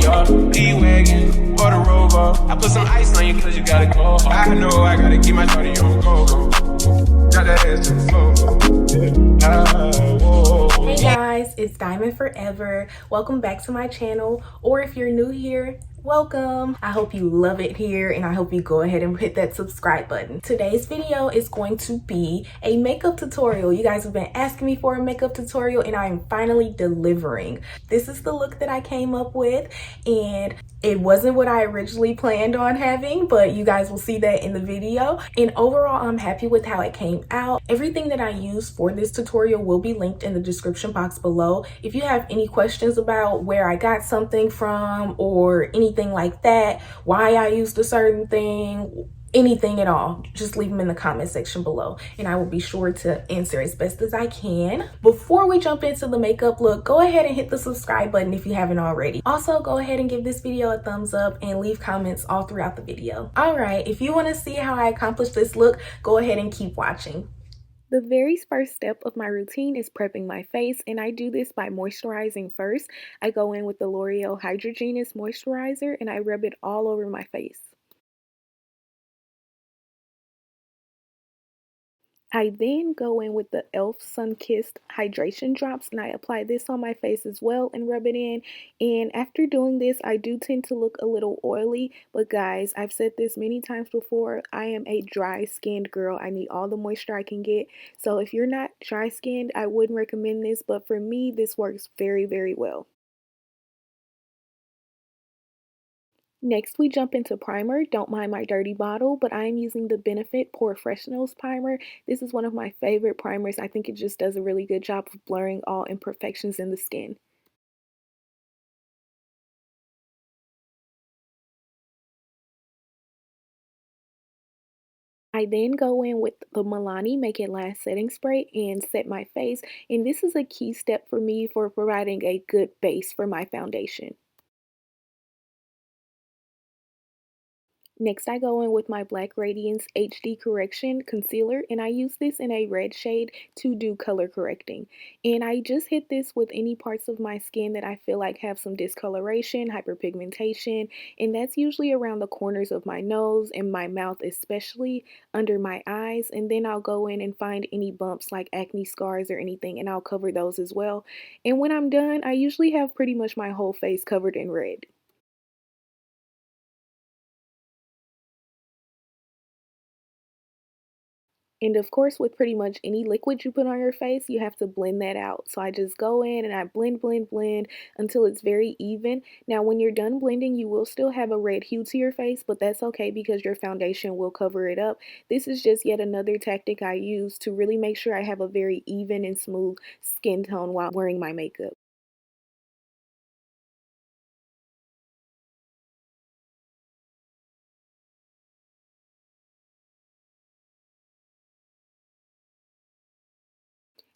your D-Wagon or the Rover. I put some ice on you cause you gotta go. I know I gotta keep my shorty on go. Got that ass to the floor. Hey guys, it's Diamond Forever. Welcome back to my channel, or if you're new here, welcome. I hope you love it here and I hope you go ahead and hit that subscribe button. Today's video is going to be a makeup tutorial. You guys have been asking me for a makeup tutorial and I'm finally delivering. This is the look that I came up with, and it wasn't what I originally planned on having, but you guys will see that in the video. And overall, I'm happy with how it came out. Everything that I used for this tutorial will be linked in the description box below. If you have any questions about where I got something from or anything like that, why I used a certain thing, anything at all, just leave them in the comment section below and I will be sure to answer as best as I can. Before we jump into the makeup look, go ahead and hit the subscribe button if you haven't already. Also, go ahead and give this video a thumbs up and leave comments all throughout the video. All right, if you want to see how I accomplished this look, go ahead and keep watching. The very first step of my routine is prepping my face, and I do this by moisturizing first. I go in with the L'Oreal Hydrogenous Moisturizer and I rub it all over my face. I then go in with the e.l.f. Sun-Kissed Hydration Drops and I apply this on my face as well and rub it in. And after doing this, I do tend to look a little oily, but guys, I've said this many times before, I am a dry skinned girl. I need all the moisture I can get. So if you're not dry skinned, I wouldn't recommend this, but for me, this works very, very well. Next, we jump into primer. Don't mind my dirty bottle, but I am using the Benefit Pore Freshenals Primer. This is one of my favorite primers. I think it just does a really good job of blurring all imperfections in the skin. I then go in with the Milani Make It Last setting spray and set my face. And this is a key step for me for providing a good base for my foundation. Next, I go in with my Black Radiance HD Correction Concealer, and I use this in a red shade to do color correcting. And I just hit this with any parts of my skin that I feel like have some discoloration, hyperpigmentation, and that's usually around the corners of my nose and my mouth, especially under my eyes. And then I'll go in and find any bumps like acne scars or anything, and I'll cover those as well. And when I'm done, I usually have pretty much my whole face covered in red. And of course, with pretty much any liquid you put on your face, you have to blend that out. So I just go in and I blend until it's very even. Now, when you're done blending, you will still have a red hue to your face, but that's okay because your foundation will cover it up. This is just yet another tactic I use to really make sure I have a very even and smooth skin tone while wearing my makeup.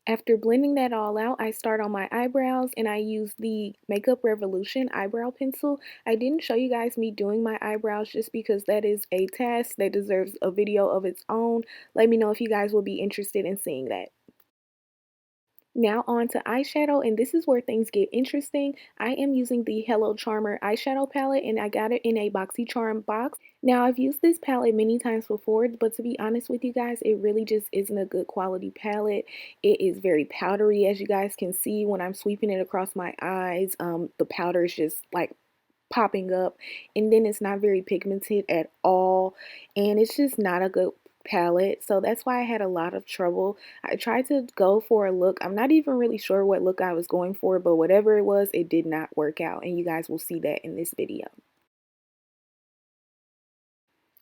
After blending that all out, I start on my eyebrows and I use the Makeup Revolution eyebrow pencil. I didn't show you guys me doing my eyebrows just because that is a task that deserves a video of its own. Let me know if you guys will be interested in seeing that. Now on to eyeshadow, and this is where things get interesting. I am using the Hello Charmer eyeshadow palette and I got it in a BoxyCharm box. Now I've used this palette many times before, but to be honest with you guys, it really just isn't a good quality palette. It is very powdery, as you guys can see when I'm sweeping it across my eyes. The powder is just like popping up, and then it's not very pigmented at all, and it's just not a good palette. So that's why I had a lot of trouble. I tried to go for a look. I'm not even really sure what look I was going for, but whatever it was, it did not work out, and you guys will see that in this video.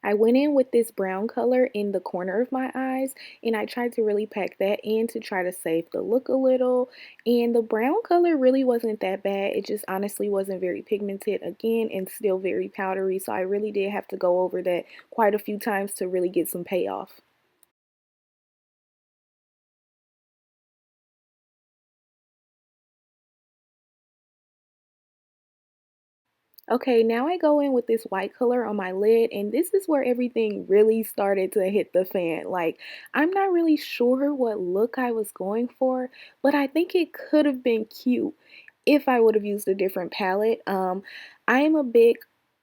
I went in with this brown color in the corner of my eyes and I tried to really pack that in to try to save the look a little. And the brown color really wasn't that bad. It just honestly wasn't very pigmented again and still very powdery. So I really did have to go over that quite a few times to really get some payoff. Okay, now I go in with this white color on my lid, and this is where everything really started to hit the fan. Like, I'm not really sure what look I was going for, but I think it could have been cute. if I would have used a different palette. I am a big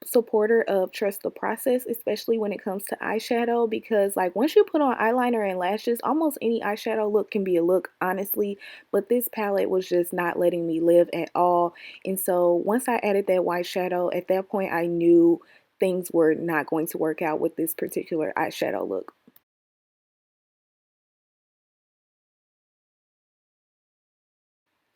supporter of trust the process, especially when it comes to eyeshadow, because like once you put on eyeliner and lashes, almost any eyeshadow look can be a look, honestly. But this palette was just not letting me live at all. And so once I added that white shadow, at that point I knew things were not going to work out with this particular eyeshadow look.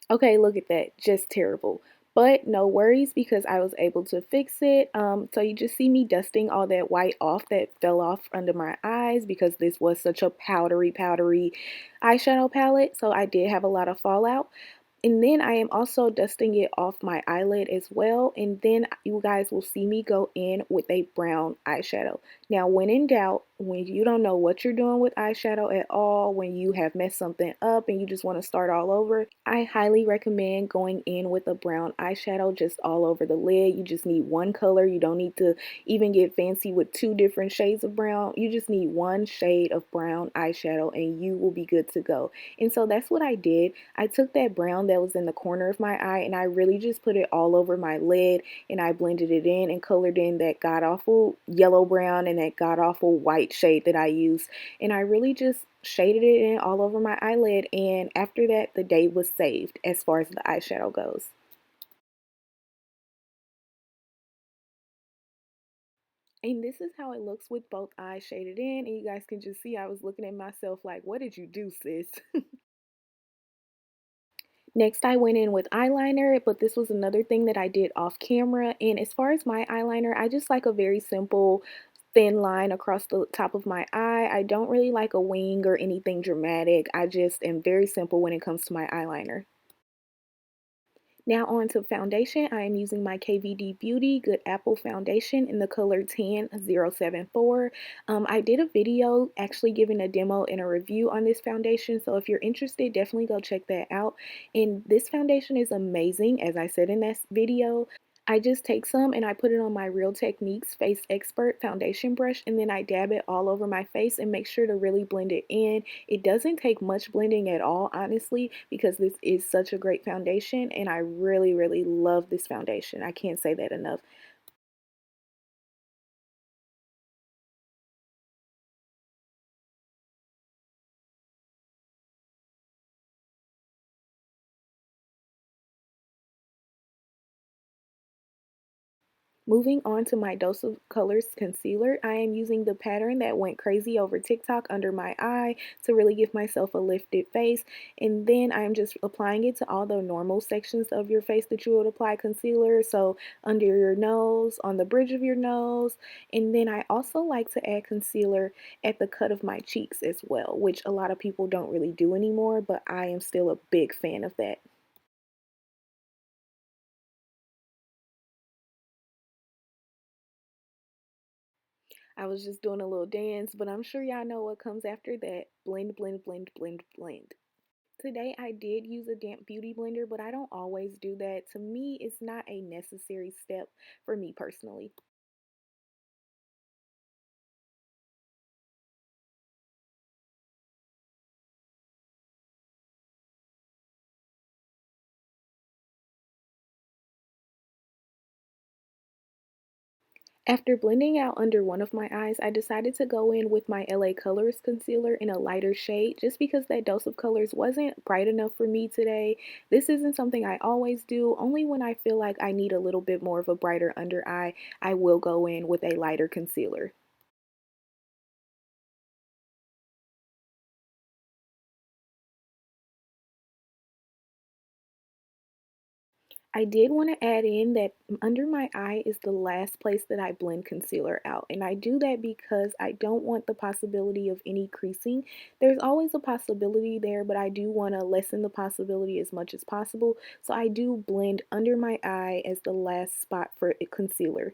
Okay, look at that. Just terrible. But no worries because I was able to fix it. So you just see me dusting all that white off that fell off under my eyes because this was such a powdery eyeshadow palette. So I did have a lot of fallout. And then I am also dusting it off my eyelid as well. And then you guys will see me go in with a brown eyeshadow. Now, when in doubt, when you don't know what you're doing with eyeshadow at all, when you have messed something up and you just want to start all over, I highly recommend going in with a brown eyeshadow just all over the lid. You just need one color. You don't need to even get fancy with two different shades of brown. You just need one shade of brown eyeshadow and you will be good to go. And so that's what I did. I took that brown that was in the corner of my eye and I really just put it all over my lid, and I blended it in and colored in that god awful yellow brown and that god awful white shade that I used. And I really just shaded it in all over my eyelid, and after that the day was saved as far as the eyeshadow goes. And this is how it looks with both eyes shaded in, and you guys can just see I was looking at myself like, what did you do, sis? Next, I went in with eyeliner, but this was another thing that I did off camera. And as far as my eyeliner, I just like a very simple thin line across the top of my eye. I don't really like a wing or anything dramatic. I just am very simple when it comes to my eyeliner. Now on to foundation. I am using my KVD Beauty Good Apple Foundation in the color 10074. I did a video actually giving a demo and a review on this foundation, so if you're interested, definitely go check that out. And this foundation is amazing, as I said in that video. I just take some and I put it on my Real Techniques Face Expert foundation brush, and then I dab it all over my face and make sure to really blend it in. It doesn't take much blending at all, honestly, because this is such a great foundation and I really love this foundation. I can't say that enough. Moving on to my Dose of Colors concealer, I am using the pattern that went crazy over TikTok under my eye to really give myself a lifted face. And then I'm just applying it to all the normal sections of your face that you would apply concealer. So under your nose, on the bridge of your nose. And then I also like to add concealer at the cut of my cheeks as well, which a lot of people don't really do anymore, but I am still a big fan of that. I was just doing a little dance, but I'm sure y'all know what comes after that. Blend, blend, blend, blend, blend. Today I did use a damp beauty blender, but I don't always do that. To me, it's not a necessary step for me personally. After blending out under one of my eyes, I decided to go in with my LA Colors concealer in a lighter shade just because that Dose of Colors wasn't bright enough for me today. This isn't something I always do. Only when I feel like I need a little bit more of a brighter under eye, I will go in with a lighter concealer. I did want to add in that under my eye is the last place that I blend concealer out. And I do that because I don't want the possibility of any creasing. There's always a possibility there, but I do want to lessen the possibility as much as possible. So I do blend under my eye as the last spot for concealer.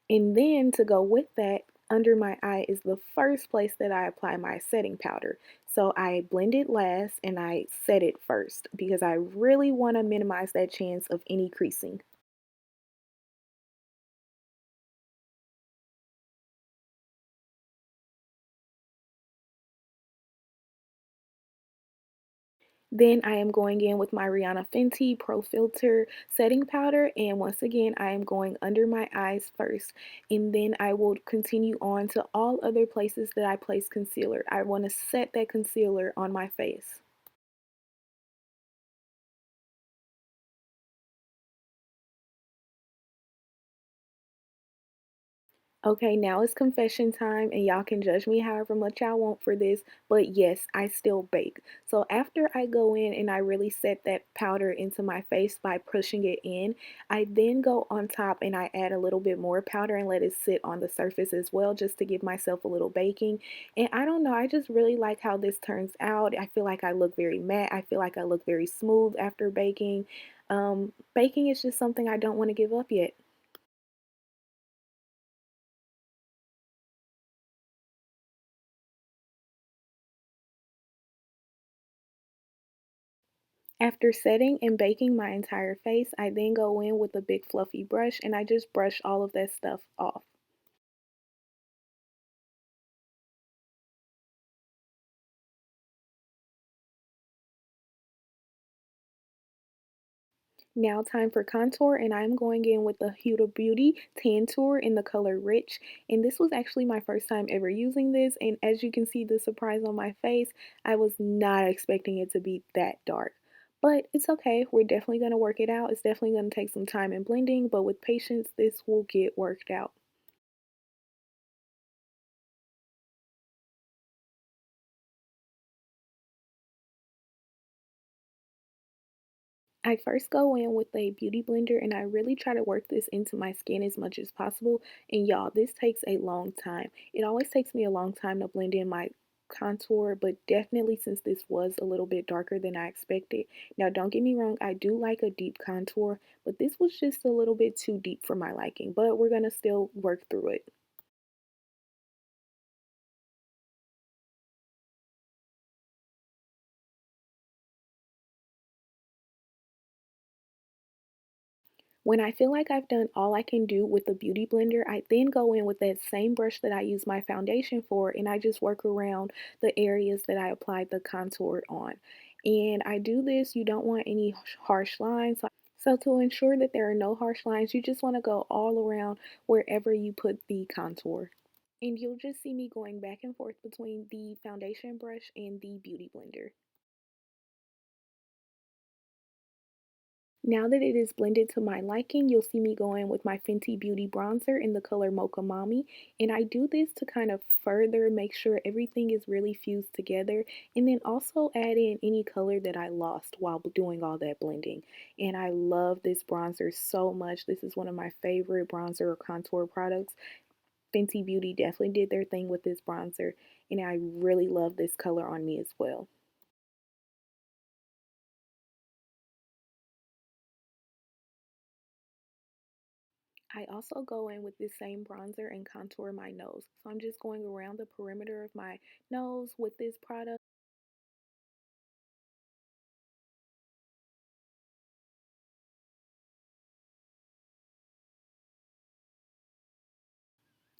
And then to go with that, under my eye is the first place that I apply my setting powder. So I blend it last and I set it first because I really want to minimize that chance of any creasing. Then I am going in with my Rihanna Fenty Pro Filter setting powder, and once again I am going under my eyes first, and then I will continue on to all other places that I place concealer. I want to set that concealer on my face. Okay, now it's confession time, and y'all can judge me however much y'all want for this, but yes, I still bake. So after I go in and I really set that powder into my face by pushing it in, I then go on top and I add a little bit more powder and let it sit on the surface as well, just to give myself a little baking. And I don't know, I just really like how this turns out. I feel like I look very matte. I feel like I look very smooth after baking. Baking is just something I don't want to give up yet. After setting and baking my entire face, I then go in with a big fluffy brush and I just brush all of that stuff off. Now time for contour, and I'm going in with the Huda Beauty Tan Tour in the color Rich. And this was actually my first time ever using this, and as you can see the surprise on my face, I was not expecting it to be that dark. But it's okay, we're definitely going to work it out. It's definitely going to take some time and blending, but with patience, this will get worked out. I first go in with a beauty blender and I really try to work this into my skin as much as possible. And y'all, this takes a long time. It always takes me a long time to blend in my contour, but definitely since this was a little bit darker than I expected. Now, don't get me wrong, I do like a deep contour, but this was just a little bit too deep for my liking, but we're going to still work through it. When I feel like I've done all I can do with the beauty blender, I then go in with that same brush that I use my foundation for and I just work around the areas that I applied the contour on. And I do this, you don't want any harsh lines. So to ensure that there are no harsh lines, you just want to go all around wherever you put the contour. And you'll just see me going back and forth between the foundation brush and the beauty blender. Now that it is blended to my liking, you'll see me going with my Fenty Beauty bronzer in the color Mocha Mommy. And I do this to kind of further make sure everything is really fused together and then also add in any color that I lost while doing all that blending. And I love this bronzer so much. This is one of my favorite bronzer or contour products. Fenty Beauty definitely did their thing with this bronzer, and I really love this color on me as well. I also go in with this same bronzer and contour my nose. So I'm just going around the perimeter of my nose with this product.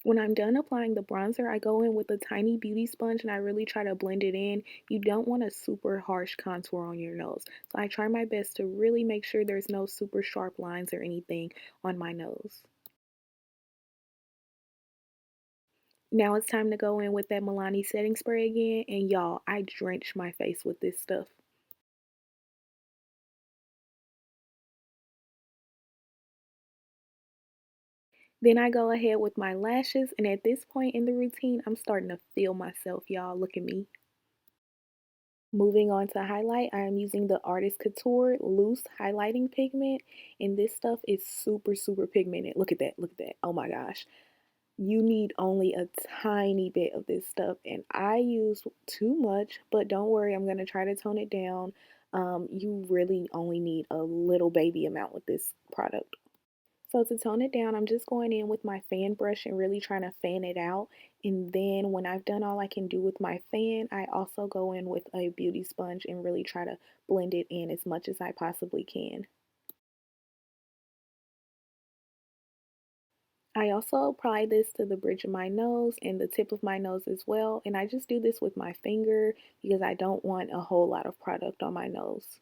When I'm done applying the bronzer, I go in with a tiny beauty sponge and I really try to blend it in. You don't want a super harsh contour on your nose. So I try my best to really make sure there's no super sharp lines or anything on my nose. Now it's time to go in with that Milani setting spray again. And y'all, I drench my face with this stuff. Then I go ahead with my lashes, and at this point in the routine, I'm starting to feel myself, y'all. Look at me. Moving on to highlight, I am using the Artist Couture Loose Highlighting Pigment, and this stuff is super, super pigmented. Look at that, look at that. Oh my gosh. You need only a tiny bit of this stuff, and I use too much, but don't worry, I'm going to try to tone it down. You really only need a little baby amount with this product. So to tone it down, I'm just going in with my fan brush and really trying to fan it out. And then when I've done all I can do with my fan, I also go in with a beauty sponge and really try to blend it in as much as I possibly can. I also apply this to the bridge of my nose and the tip of my nose as well. And I just do this with my finger because I don't want a whole lot of product on my nose.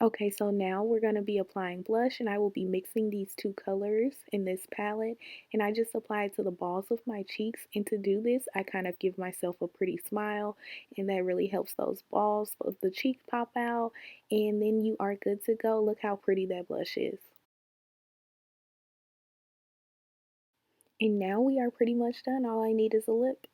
Okay, so now we're going to be applying blush, and I will be mixing these two colors in this palette, and I just apply it to the balls of my cheeks. And to do this, I kind of give myself a pretty smile, and that really helps those balls of the cheek pop out, and then you are good to go. Look how pretty that blush is. And now we are pretty much done. All I need is a lip.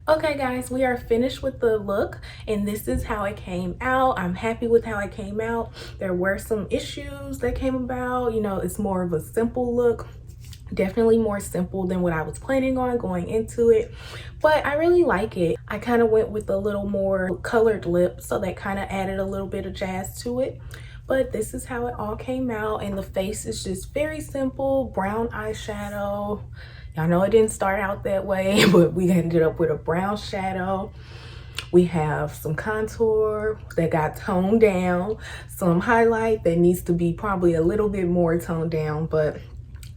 Okay guys, we are finished with the look, and this is how it came out. I'm happy with how it came out. There were some issues that came about. You know, it's more of a simple look. Definitely more simple than what I was planning on going into it, but I really like it. I kind of went with a little more colored lip, so that kind of added a little bit of jazz to it. But this is how it all came out, and the face is just very simple, brown eyeshadow. Y'all know it didn't start out that way, but we ended up with a brown shadow. We have some contour that got toned down, some highlight that needs to be probably a little bit more toned down, but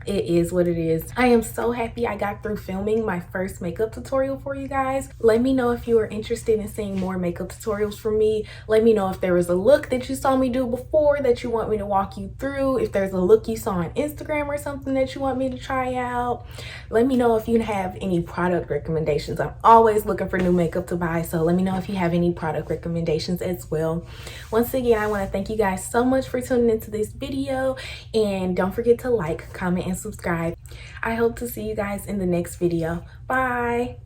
it is what it is. I am so happy I got through filming my first makeup tutorial for you guys. Let me know if you are interested in seeing more makeup tutorials from me. Let me know if there was a look that you saw me do before that you want me to walk you through. If there's a look you saw on Instagram or something that you want me to try out. Let me know if you have any product recommendations. I'm always looking for new makeup to buy, so let me know if you have any product recommendations as well. Once again, I want to thank you guys so much for tuning into this video, and don't forget to like, comment, and subscribe. I hope to see you guys in the next video. Bye.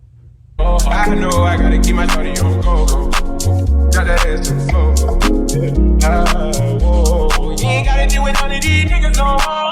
I know I gotta keep my shorty on go. Got that ass to the floor. You ain't gotta deal with none of these niggas no more.